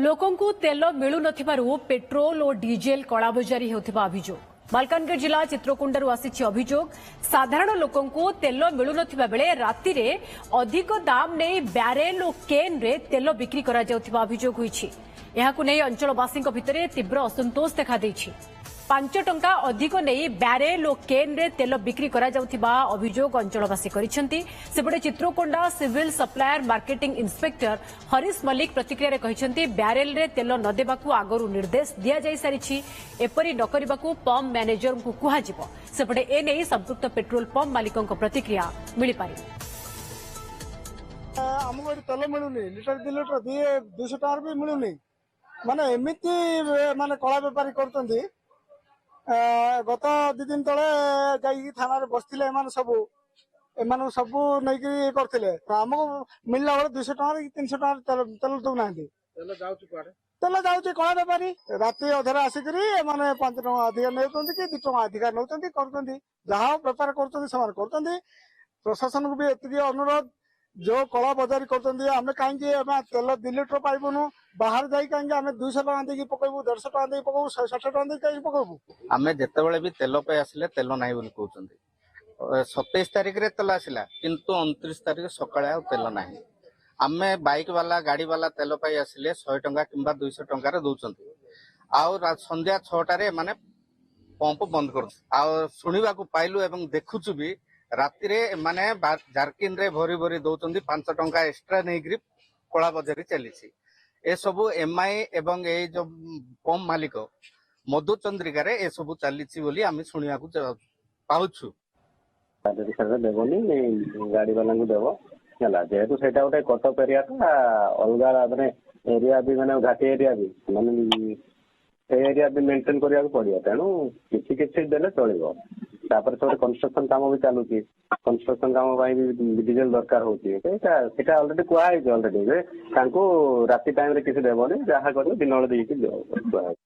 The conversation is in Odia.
ଲୋକଙ୍କୁ ତେଲ ମିଳୁନଥିବାରୁ ପେଟ୍ରୋଲ ଓ ଡିଜେଲ କଳାବଜାରୀ ହେଉଥିବା ଅଭିଯୋଗ। ମାଲକାନଗିରି ଜିଲ୍ଲା ଚିତ୍ରକୋଣ୍ଡାରୁ ଆସିଛି ଅଭିଯୋଗ। ସାଧାରଣ ଲୋକଙ୍କୁ ତେଲ ମିଳୁନଥିବା ବେଳେ ରାତିରେ ଅଧିକ ଦାମ ନେଇ ବ୍ୟାରେଲ ଓ କେନ୍ରେ ତେଲ ବିକ୍ରି କରାଯାଉଥିବା ଅଭିଯୋଗ ହୋଇଛି। ଏହାକୁ ନେଇ ଅଞ୍ଚଳବାସୀଙ୍କ ଭିତରେ ତୀବ୍ର ଅସନ୍ତୋଷ ଦେଖାଦେଇଛି। 5 ଟଙ୍କା ଅଧିକ ନେଇ ବ୍ୟାରେଲ ଓ କେନ୍ରେ ତେଲ ବିକ୍ରି କରାଯାଉଥିବା ଅଭିଯୋଗ ଅଞ୍ଚଳବାସୀ କରିଛନ୍ତି। ସେପଟେ Chitrakonda civil supplier marketing inspector Harish Mallick ପ୍ରତିକ୍ରିୟାରେ କହିଛନ୍ତି, ବ୍ୟାରେଲରେ ତେଲ ନ ଦେବାକୁ ଆଗରୁ ନିର୍ଦ୍ଦେଶ ଦିଆଯାଇସାରିଛି। ଏପରି ନ କରିବାକୁ ପମ୍ପ ମ୍ୟାନେଜରଙ୍କୁ କୁହାଯିବ। ସେପଟେ ଏନେଇ ସମ୍ପୃକ୍ତ ପେଟ୍ରୋଲ ପମ୍ପ ମାଲିକଙ୍କ ପ୍ରତିକ୍ରିୟା ମିଳିପାରେ। ଆମକୁ ଏଠି ତେଲ ମିଳୁନି, ଲିଟର 2 ଲିଟର 200 ଟଙ୍କାର ବି ମିଳୁନି। ମାନେ ଏମିତି ମାନେ କଳା ବେପାରୀ କରୁଛନ୍ତି। ଗତ 2 ଦିନ ତଳେ ଯାଇକି ଥାନାରେ ବସିଥିଲେ ଏମାନଙ୍କୁ ସବୁ ନେଇକି କରିଥିଲେ। ଆମକୁ ମିଳିଲା ବେଳେ 200 ଟଙ୍କାର କି 300 ଟଙ୍କାର ତେଲ ଦଉନାହାନ୍ତି। ତେଲ ଯାଉଛି କଳା ବେପାରୀ। ରାତି ଅଧରେ ଆସିକିରି ଏମାନେ 5 ଟଙ୍କା ଅଧିକା ନେଉଛନ୍ତି କି 2 ଟଙ୍କା ଅଧିକା ନେଉଛନ୍ତି, କରୁଛନ୍ତି। ଯାହା ବେପାର କରୁଛନ୍ତି ସେମାନେ କରୁଛନ୍ତି। ପ୍ରଶାସନକୁ ବି ଏତିକି ଅନୁରୋଧ, ଯୋଉ କଳା ବଜାରୀ କରୁଛନ୍ତି, ଆମେ କାହିଁକି ତେଲ 2 ଲିଟର ପାଇବୁନୁ? ବାହାରେ ଯାଇ କାହିଁକି ଆମେ 200 ଟଙ୍କା ଦେଇକି ପକେଇବୁ, 150 ଟଙ୍କା ଦେଇକି ପକେଇବୁ, 160 ଟଙ୍କା ଦେଇକି କାହିଁକି ପକେଇବୁ? ଆମେ ଯେତେବେଳେ ବି ତେଲ ପାଇଁ ଆସିଲେ ତେଲ ନାହିଁ ବୋଲି କହୁଛନ୍ତି। 27 ତାରିଖରେ ତେଲ ଆସିଲା, କିନ୍ତୁ 29 ତାରିଖ ସକାଳେ ଆଉ ତେଲ ନାହିଁ। ଆମେ ବାଇକ ବାଲା ଗାଡି ବାଲା ତେଲ ପାଇଁ ଆସିଲେ 100 ଟଙ୍କା କିମ୍ବା 200 ଟଙ୍କାରେ ଦଉଛନ୍ତି। ଆଉ ସନ୍ଧ୍ୟା 6ଟାରେ ଏମାନେ ପମ୍ପ ବନ୍ଦ କରୁଛନ୍ତି। ଆଉ ଶୁଣିବାକୁ ପାଇଲୁ ଏବଂ ଦେଖୁଛୁ ବି, ରାତିରେ ଏମାନେ ଜାର୍କିନ ରେ ଭରି ଭରି ଦଉଛନ୍ତି। 5 ଟଙ୍କା ଏକ୍ସଟ୍ରା ନେଇକିରି କଳା ବଜାରୀ ଚାଲିଛି। ଏସବୁ ଏମଆଇ ଏବଂ ଏଇ ଯୋଉ ପମ୍ପ ମାଲିକ ମଧୁଚନ୍ଦ୍ରିକାରେ ଏସବୁ ଚାଲିଛି ବୋଲି ଆମେ ଶୁଣିବାକୁ ପାଉଛୁ। ଦେବନି, ଗାଡି ବାଲାଙ୍କୁ ଦେବ ହେଲା। ଯେହେତୁ ସେଇଟା ଗୋଟେ କଟକ ଏରିଆଟା, ଅଲଗା ମାନେ ଏରିଆ ବି ମାନେ ଘାଟି ଏରିଆ ବି ମାନେ ସେ ଏରିଆ ବି ମେଣ୍ଟେନ କରିବାକୁ ପଡିବ। ତେଣୁ କିଛି କିଛି ଦେଲେ ଚଳିବ। ତାପରେ ସେଠି କନଷ୍ଟ୍ରକ୍ସନ କାମ ବି ଚାଲୁଛି। କନଷ୍ଟ୍ରକ୍ସନ କାମ ପାଇଁ ବି ଡିଜେଲ ଦରକାର ହଉଛି। ସେଇଟା ଅଲରେଡି କୁହାହେଇଛି ଅଲରେଡି ଯେ ତାଙ୍କୁ ରାତି ଟାଇମରେ କିଛି ଦେବନି, ଯାହା କରିବ ଦିନ ବେଳେ ଦେଇକି କୁହାହେଇଛି।